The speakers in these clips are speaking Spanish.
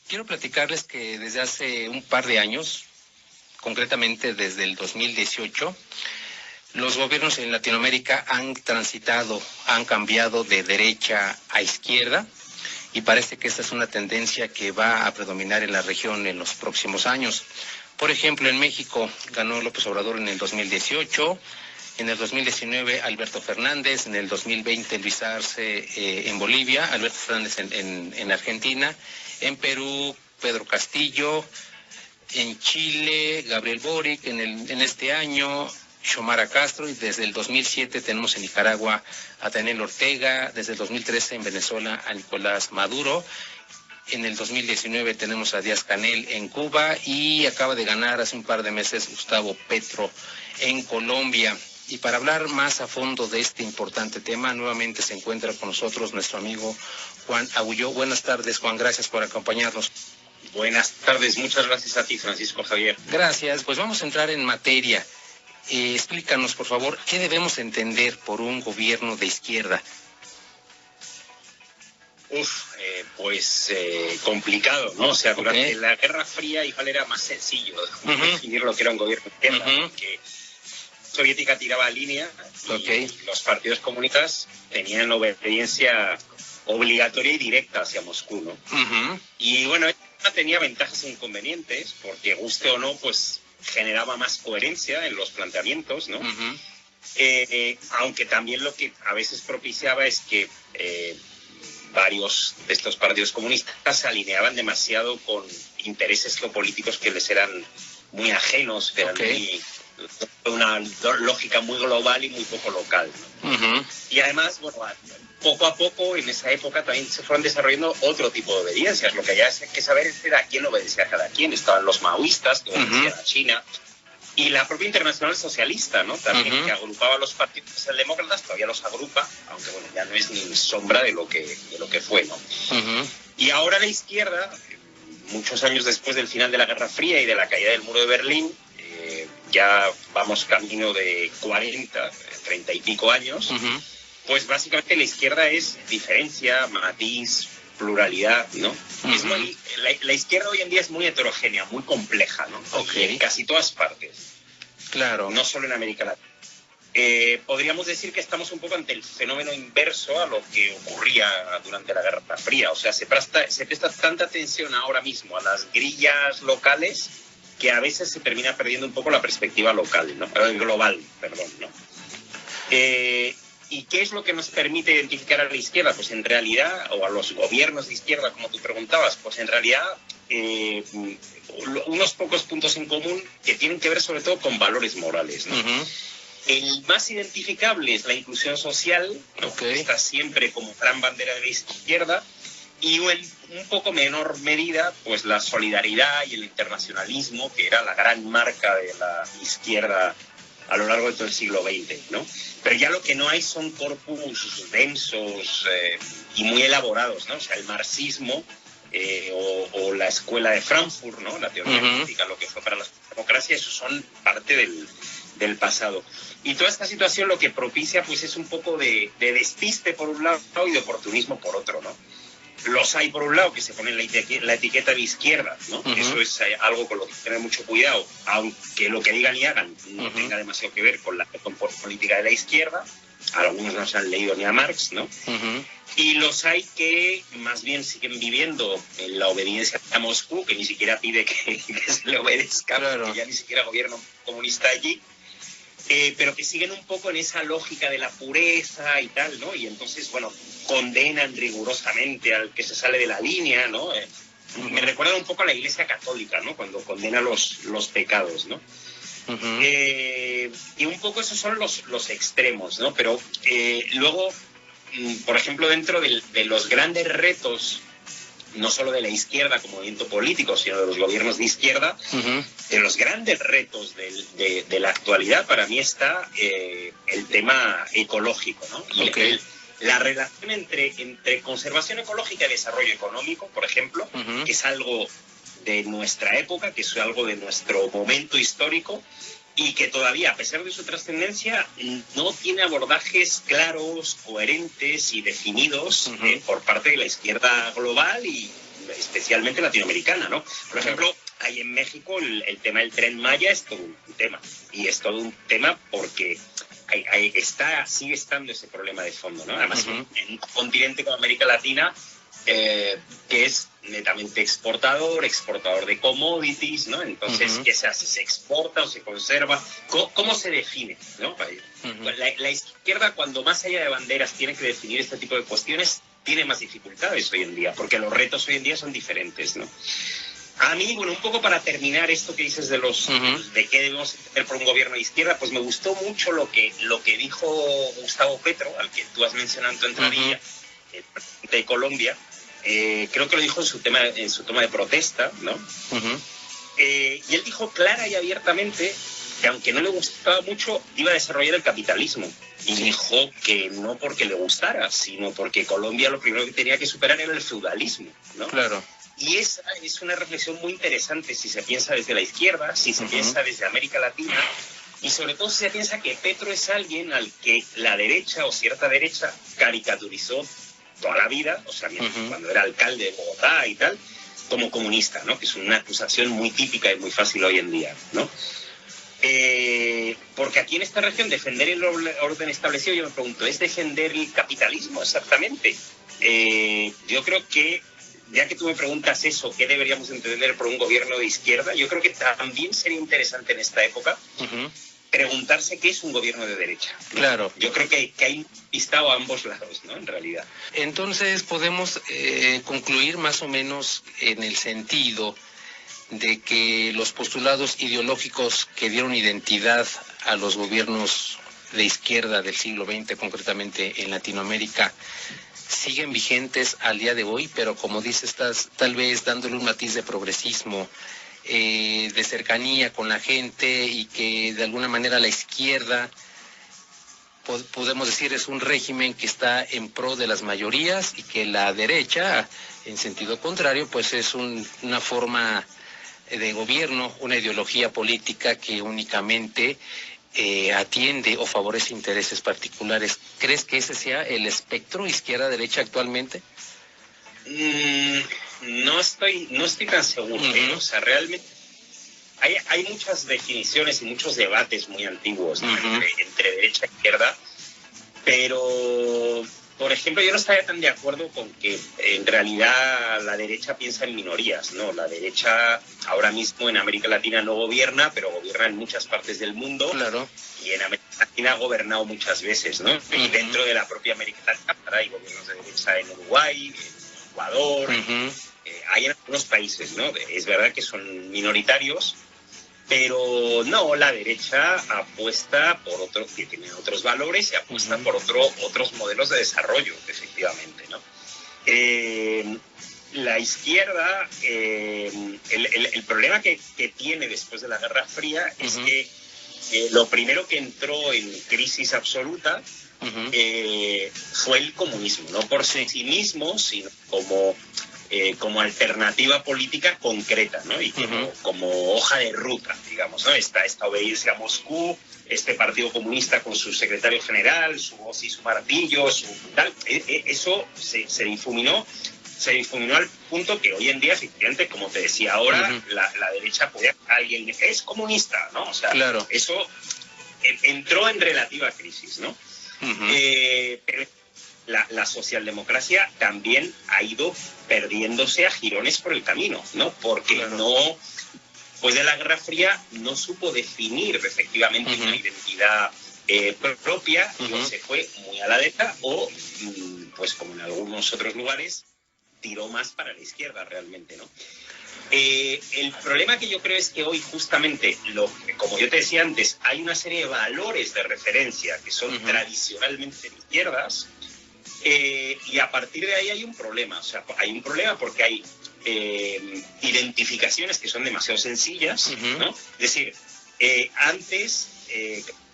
Quiero platicarles que desde hace un par de años, concretamente desde el 2018, los gobiernos en Latinoamérica han transitado, han cambiado de derecha a izquierda y parece que esta es una tendencia que va a predominar en la región en los próximos años. Por ejemplo, en México ganó López Obrador en el 2018, en el 2019 Alberto Fernández, en el 2020 Luis Arce en Bolivia, Alberto Fernández en Argentina, en Perú Pedro Castillo, en Chile Gabriel Boric, en este año Xiomara Castro, y desde el 2007 tenemos en Nicaragua a Daniel Ortega, desde el 2013 en Venezuela a Nicolás Maduro, en el 2019 tenemos a Díaz-Canel en Cuba y acaba de ganar hace un par de meses Gustavo Petro en Colombia. Y para hablar más a fondo de este importante tema, nuevamente se encuentra con nosotros nuestro amigo Juan Agulló. Buenas tardes, Juan, gracias por acompañarnos. Buenas tardes, muchas gracias a ti, Francisco Javier. Gracias, pues vamos a entrar en materia. Explícanos, por favor, ¿qué debemos entender por un gobierno de izquierda? Complicado, ¿no? O sea, durante la Guerra Fría igual era más sencillo definir lo que era un gobierno de izquierda, porque soviética tiraba línea y los partidos comunistas tenían obediencia obligatoria y directa hacia Moscú, ¿no? Y bueno, tenía ventajas e inconvenientes, porque guste o no, pues generaba más coherencia en los planteamientos, ¿no? Aunque también lo que a veces propiciaba es que varios de estos partidos comunistas se alineaban demasiado con intereses geopolíticos que les eran muy ajenos, que eran una lógica muy global y muy poco local, ¿no? Y además, bueno, poco a poco en esa época también se fueron desarrollando otro tipo de obediencias. Lo que había que saber era a quién obedecía a cada quien. Estaban los maoístas, que obedecían a China, y la propia Internacional Socialista, ¿no? También, que agrupaba a los partidos socialdemócratas, todavía los agrupa, aunque bueno, ya no es ni sombra de lo que fue, ¿no? Y ahora la izquierda, muchos años después del final de la Guerra Fría y de la caída del muro de Berlín, ya vamos camino de 30 y pico años, pues básicamente la izquierda es diferencia, matiz, pluralidad, ¿no? Es la izquierda hoy en día es muy heterogénea, muy compleja, ¿no? En casi todas partes. Claro. No solo en América Latina. Podríamos decir que estamos un poco ante el fenómeno inverso a lo que ocurría durante la Guerra Fría. O sea, se presta tanta atención ahora mismo a las grillas locales que a veces se termina perdiendo un poco la perspectiva local, ¿no? Global, perdón, ¿no? ¿Y qué es lo que nos permite identificar a la izquierda? Pues en realidad, o a los gobiernos de izquierda, como tú preguntabas, pues en realidad unos pocos puntos en común que tienen que ver sobre todo con valores morales, ¿no? El más identificable es la inclusión social, ¿no? Que está siempre como gran bandera de la izquierda, y en un poco menor medida, pues la solidaridad y el internacionalismo, que era la gran marca de la izquierda a lo largo de todo el siglo XX, ¿no? Pero ya lo que no hay son corpus densos y muy elaborados, ¿no? O sea, el marxismo o la escuela de Frankfurt, ¿no? La teoría política, lo que fue para la democracia, eso son parte del pasado. Y toda esta situación lo que propicia, pues, es un poco de despiste por un lado y de oportunismo por otro, ¿no? Los hay por un lado que se ponen la etiqueta de izquierda, ¿no? Eso es algo con lo que hay que tener mucho cuidado, aunque lo que digan y hagan no tenga demasiado que ver con la política de la izquierda. Algunos no se han leído ni a Marx, ¿no? Y los hay que más bien siguen viviendo en la obediencia a Moscú, que ni siquiera pide que se le obedezca, porque ya ni siquiera gobierna un comunista allí. Pero que siguen un poco en esa lógica de la pureza y tal, ¿no? Y entonces, bueno, condenan rigurosamente al que se sale de la línea, ¿no? Me recuerda un poco a la Iglesia Católica, ¿no? Cuando condena los pecados, ¿no? Y un poco esos son los extremos, ¿no? Pero luego, por ejemplo, dentro de los grandes retos, no solo de la izquierda como movimiento político, sino de los gobiernos de izquierda, de los grandes retos de la actualidad, para mí está el tema ecológico, ¿no? Y la relación entre conservación ecológica y desarrollo económico, por ejemplo, que es algo de nuestra época, que es algo de nuestro momento histórico, y que todavía, a pesar de su trascendencia, no tiene abordajes claros, coherentes y definidos por parte de la izquierda global y especialmente latinoamericana, ¿no? Por ejemplo, ahí en México el tema del Tren Maya es todo un tema, y es todo un tema porque sigue estando ese problema de fondo, ¿no? Además, en un continente como América Latina, que es netamente exportador de commodities, ¿no? Entonces, ¿qué se hace? ¿Se exporta o se conserva? ¿Cómo se define, ¿no? La izquierda, cuando más allá de banderas tiene que definir este tipo de cuestiones, tiene más dificultades hoy en día, porque los retos hoy en día son diferentes, ¿no? A mí, bueno, un poco para terminar esto que dices de qué debemos hacer por un gobierno de izquierda, pues me gustó mucho lo que dijo Gustavo Petro, al que tú has mencionado en tu entradilla, el presidente de Colombia. Creo que lo dijo en su toma de protesta, ¿no? Y él dijo clara y abiertamente que aunque no le gustaba mucho, iba a desarrollar el capitalismo. Y dijo que no porque le gustara, sino porque Colombia lo primero que tenía que superar era el feudalismo, ¿no? Claro. Y esa es una reflexión muy interesante si se piensa desde la izquierda, si se piensa desde América Latina, y sobre todo si se piensa que Petro es alguien al que la derecha o cierta derecha caricaturizó toda la vida, o sea, cuando era alcalde de Bogotá y tal, como comunista, ¿no? Que es una acusación muy típica y muy fácil hoy en día, ¿no? Porque aquí en esta región defender el orden establecido, yo me pregunto, ¿es defender el capitalismo exactamente? Yo creo que, ya que tú me preguntas eso, ¿qué deberíamos entender por un gobierno de izquierda? Yo creo que también sería interesante en esta época preguntarse qué es un gobierno de derecha. Claro. Yo creo que hay listado a ambos lados, ¿no? En realidad. Entonces podemos concluir más o menos en el sentido de que los postulados ideológicos que dieron identidad a los gobiernos de izquierda del siglo XX, concretamente en Latinoamérica, siguen vigentes al día de hoy, pero como dices, estás tal vez dándole un matiz de progresismo, de cercanía con la gente, y que de alguna manera la izquierda, podemos decir, es un régimen que está en pro de las mayorías, y que la derecha, en sentido contrario, pues es una forma de gobierno, una ideología política que únicamente atiende o favorece intereses particulares. ¿Crees que ese sea el espectro izquierda-derecha actualmente? No estoy tan seguro. O sea, realmente hay muchas definiciones y muchos debates muy antiguos, ¿no? entre derecha e izquierda, pero, por ejemplo, yo no estaría tan de acuerdo con que en realidad la derecha piensa en minorías, ¿no? La derecha ahora mismo en América Latina no gobierna, pero gobierna en muchas partes del mundo. Claro. Y en América Latina ha gobernado muchas veces, ¿no? Y dentro de la propia América Latina hay gobiernos de derecha en Uruguay, en Ecuador, hay en algunos países, ¿no? Es verdad que son minoritarios, pero no, la derecha apuesta por otros que tienen otros valores y apuesta por otros modelos de desarrollo, efectivamente, ¿no? La izquierda, el problema que tiene después de la Guerra Fría es que lo primero que entró en crisis absoluta fue el comunismo, no por sí mismo, sino como alternativa política concreta, ¿no? Y como hoja de ruta, digamos, ¿no? Esta obediencia a Moscú, este Partido Comunista con su secretario general, su voz y su martillo, su tal, eso se difuminó al punto que hoy en día, efectivamente, como te decía ahora, la derecha puede alguien que es comunista, ¿no? O sea, claro. Eso entró en relativa crisis, ¿no? Pero la socialdemocracia también ha ido perdiéndose a jirones por el camino, ¿no? Porque pues de la Guerra Fría no supo definir efectivamente una identidad propia, o se fue muy a la derecha, o pues como en algunos otros lugares, tiró más para la izquierda realmente, ¿no? El problema que yo creo es que hoy justamente, como yo te decía antes, hay una serie de valores de referencia que son tradicionalmente de izquierdas, y a partir de ahí hay un problema. O sea, hay un problema porque hay identificaciones que son demasiado sencillas, ¿no? Es decir, antes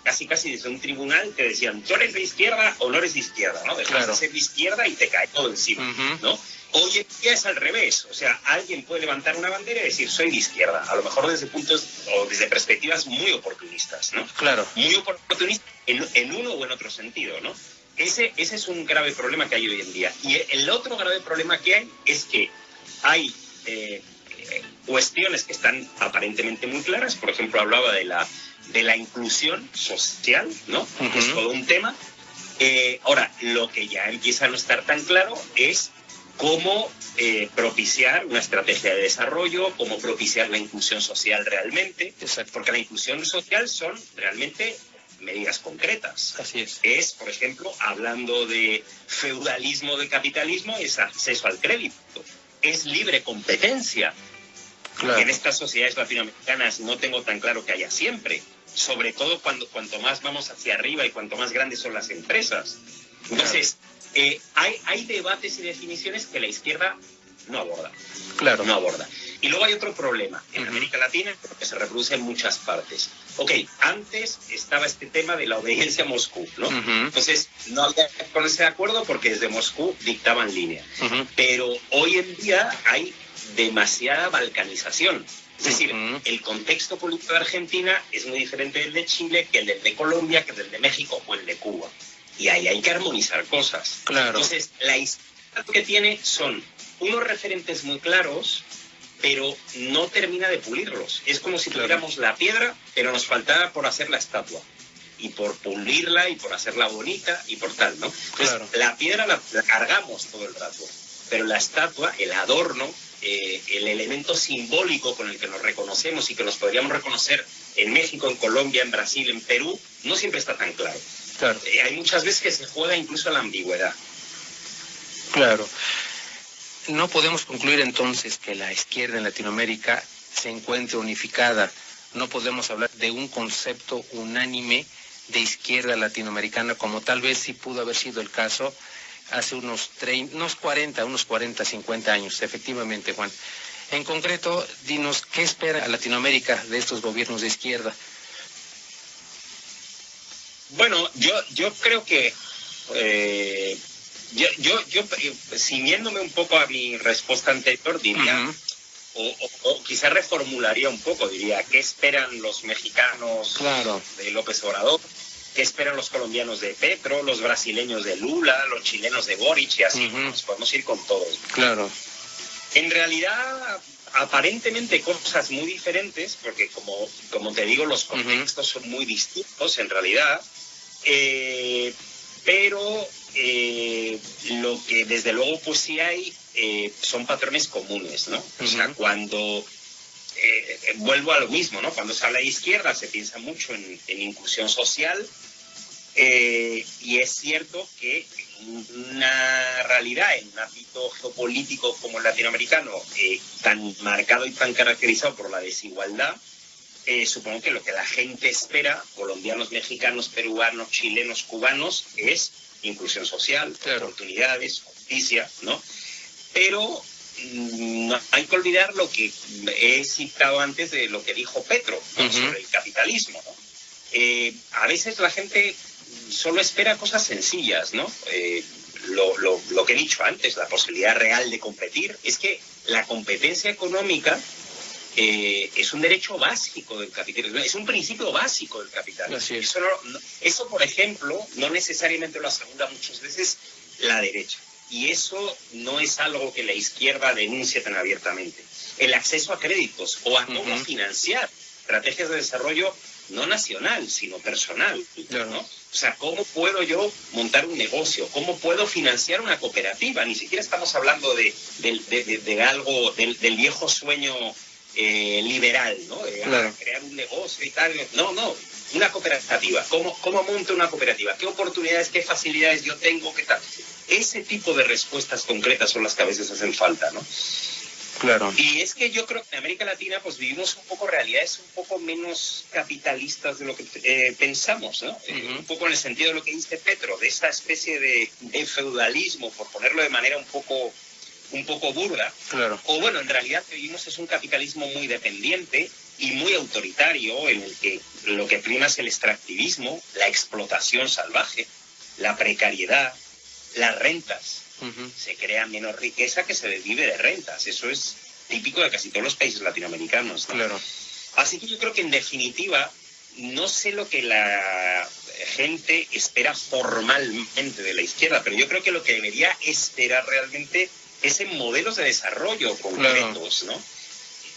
casi desde un tribunal te decían, tú eres de izquierda o no eres de izquierda, ¿no? Dejas de ser de izquierda y te cae todo encima, ¿no? Hoy en día es al revés. O sea, alguien puede levantar una bandera y decir, soy de izquierda, a lo mejor desde puntos o desde perspectivas muy oportunistas, ¿no? Claro. Muy oportunistas en uno o en otro sentido, ¿no? Ese es un grave problema que hay hoy en día. Y el otro grave problema que hay es que hay cuestiones que están aparentemente muy claras. Por ejemplo, hablaba de la inclusión social, ¿no? Que es todo un tema. Ahora, lo que ya empieza a no estar tan claro es cómo propiciar una estrategia de desarrollo, cómo propiciar la inclusión social realmente. Exacto. Porque la inclusión social son realmente medidas concretas. Así es. Es, por ejemplo, hablando de feudalismo, de capitalismo, es acceso al crédito, es libre competencia. Claro. Que en estas sociedades latinoamericanas no tengo tan claro que haya siempre, sobre todo cuanto más vamos hacia arriba y cuanto más grandes son las empresas. Entonces, hay debates y definiciones que la izquierda no aborda. Claro. No aborda. Y luego hay otro problema en América Latina que se reproduce en muchas partes. Ok, antes estaba este tema de la obediencia a Moscú, ¿no? Entonces, no había que ponerse de acuerdo porque desde Moscú dictaban línea. Pero hoy en día hay demasiada balcanización. Es decir, el contexto político de Argentina es muy diferente del de Chile, que el de Colombia, que el de México o el de Cuba. Y ahí hay que armonizar cosas. Claro. Entonces, la izquierda que tiene son unos referentes muy claros, pero no termina de pulirlos. Es como si tuviéramos la piedra, pero nos faltara por hacer la estatua. Y por pulirla, y por hacerla bonita, y por tal, ¿no? Entonces, la piedra la cargamos todo el rato. Pero la estatua, el adorno, el elemento simbólico con el que nos reconocemos y que nos podríamos reconocer en México, en Colombia, en Brasil, en Perú, no siempre está tan claro. Claro. Hay muchas veces que se juega incluso a la ambigüedad. Claro. No podemos concluir entonces que la izquierda en Latinoamérica se encuentre unificada. No podemos hablar de un concepto unánime de izquierda latinoamericana, como tal vez sí pudo haber sido el caso hace unos 40, 50 años, efectivamente, Juan. En concreto, dinos, ¿qué espera a Latinoamérica de estos gobiernos de izquierda? Bueno, yo creo que, ciñéndome un poco a mi respuesta anterior, diría, o quizás reformularía un poco, diría, ¿qué esperan los mexicanos de López Obrador? ¿Qué esperan los colombianos de Petro, los brasileños de Lula, los chilenos de Boric y así? Nos podemos ir con todos. Claro. En realidad, aparentemente cosas muy diferentes, porque como te digo, los contextos son muy distintos en realidad, pero lo que desde luego pues sí hay son patrones comunes, ¿no? O sea, cuando... vuelvo a lo mismo, ¿no? Cuando se habla de izquierda se piensa mucho en inclusión social, y es cierto que una realidad en un ámbito geopolítico como el latinoamericano, tan marcado y tan caracterizado por la desigualdad, supongo que lo que la gente espera, colombianos, mexicanos, peruanos, chilenos, cubanos, es inclusión social, oportunidades, justicia, ¿no? Pero no hay que olvidar lo que he citado antes de lo que dijo Petro, ¿no? Sobre el capitalismo, ¿no? A veces la gente solo espera cosas sencillas, ¿no? Lo que he dicho antes, la posibilidad real de competir. Es que la competencia económica es un derecho básico del capitalismo, es un principio básico del capitalismo. Eso, por ejemplo, no necesariamente lo asegura muchas veces la derecha. Y eso no es algo que la izquierda denuncie tan abiertamente. El acceso a créditos o a cómo financiar estrategias de desarrollo no nacional, sino personal, ¿no? O sea, ¿cómo puedo yo montar un negocio? ¿Cómo puedo financiar una cooperativa? Ni siquiera estamos hablando de algo, del viejo sueño liberal, ¿no? Crear un negocio y tal. No, una cooperativa. ¿Cómo monto una cooperativa? ¿Qué oportunidades, qué facilidades yo tengo? ¿Qué tal? Ese tipo de respuestas concretas son las que a veces hacen falta, ¿no? Claro. Y es que yo creo que en América Latina pues vivimos un poco realidades un poco menos capitalistas de lo que pensamos, ¿no? Un poco en el sentido de lo que dice Petro, de esa especie de feudalismo, por ponerlo de manera un poco burda. Claro. O bueno, en realidad lo que vivimos es un capitalismo muy dependiente y muy autoritario, en el que lo que prima es el extractivismo, la explotación salvaje, la precariedad, las rentas. Se crea menos riqueza que se vive de rentas. Eso es típico de casi todos los países latinoamericanos, ¿no? Claro. Así que yo creo que en definitiva no sé lo que la gente espera formalmente de la izquierda, pero yo creo que lo que debería esperar realmente es en modelos de desarrollo concretos, ¿no?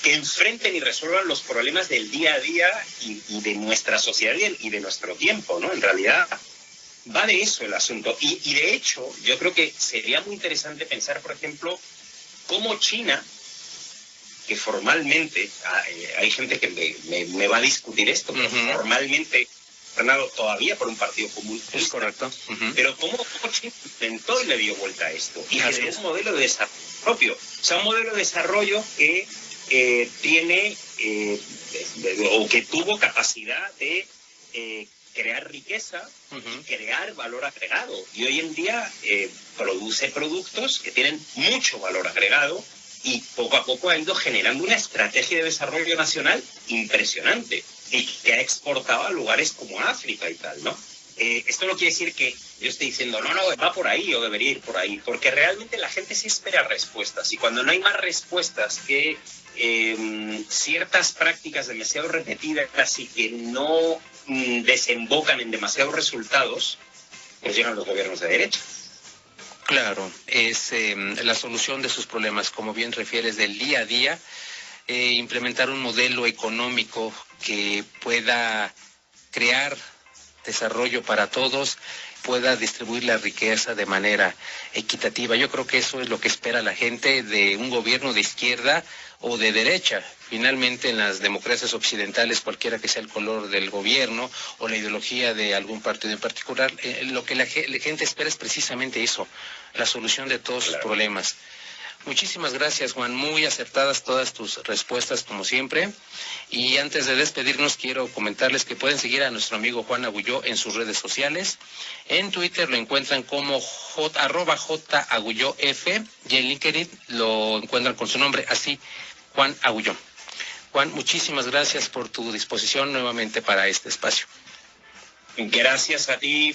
Que enfrenten y resuelvan los problemas del día a día y de nuestra sociedad y de nuestro tiempo, ¿no? En realidad va de eso el asunto. Y de hecho, yo creo que sería muy interesante pensar, por ejemplo, cómo China, que formalmente, hay gente que me va a discutir esto, pero formalmente gobernado todavía por un partido comunista. Es correcto. Pero cómo China intentó y le dio vuelta a esto. Y generó un modelo de desarrollo propio. O sea, un modelo de desarrollo que tiene o que tuvo capacidad de crear riqueza y crear valor agregado. Y hoy en día produce productos que tienen mucho valor agregado y poco a poco ha ido generando una estrategia de desarrollo nacional impresionante y que ha exportado a lugares como África y tal, ¿no? Esto no quiere decir que yo esté diciendo, no, va por ahí o debería ir por ahí, porque realmente la gente sí espera respuestas y cuando no hay más respuestas que ciertas prácticas demasiado repetidas y que no desembocan en demasiados resultados, pues llegan los gobiernos de derecha. Claro, es la solución de sus problemas, como bien refieres, del día a día, implementar un modelo económico que pueda crear desarrollo para todos, pueda distribuir la riqueza de manera equitativa. Yo creo que eso es lo que espera la gente de un gobierno de izquierda o de derecha. Finalmente, en las democracias occidentales, cualquiera que sea el color del gobierno o la ideología de algún partido en particular, lo que la gente espera es precisamente eso, la solución de todos sus problemas. Muchísimas gracias, Juan. Muy acertadas todas tus respuestas, como siempre. Y antes de despedirnos, quiero comentarles que pueden seguir a nuestro amigo Juan Agulló en sus redes sociales. En Twitter lo encuentran como @JAgullóF y en LinkedIn lo encuentran con su nombre, así, Juan Agulló. Juan, muchísimas gracias por tu disposición nuevamente para este espacio. Gracias a ti.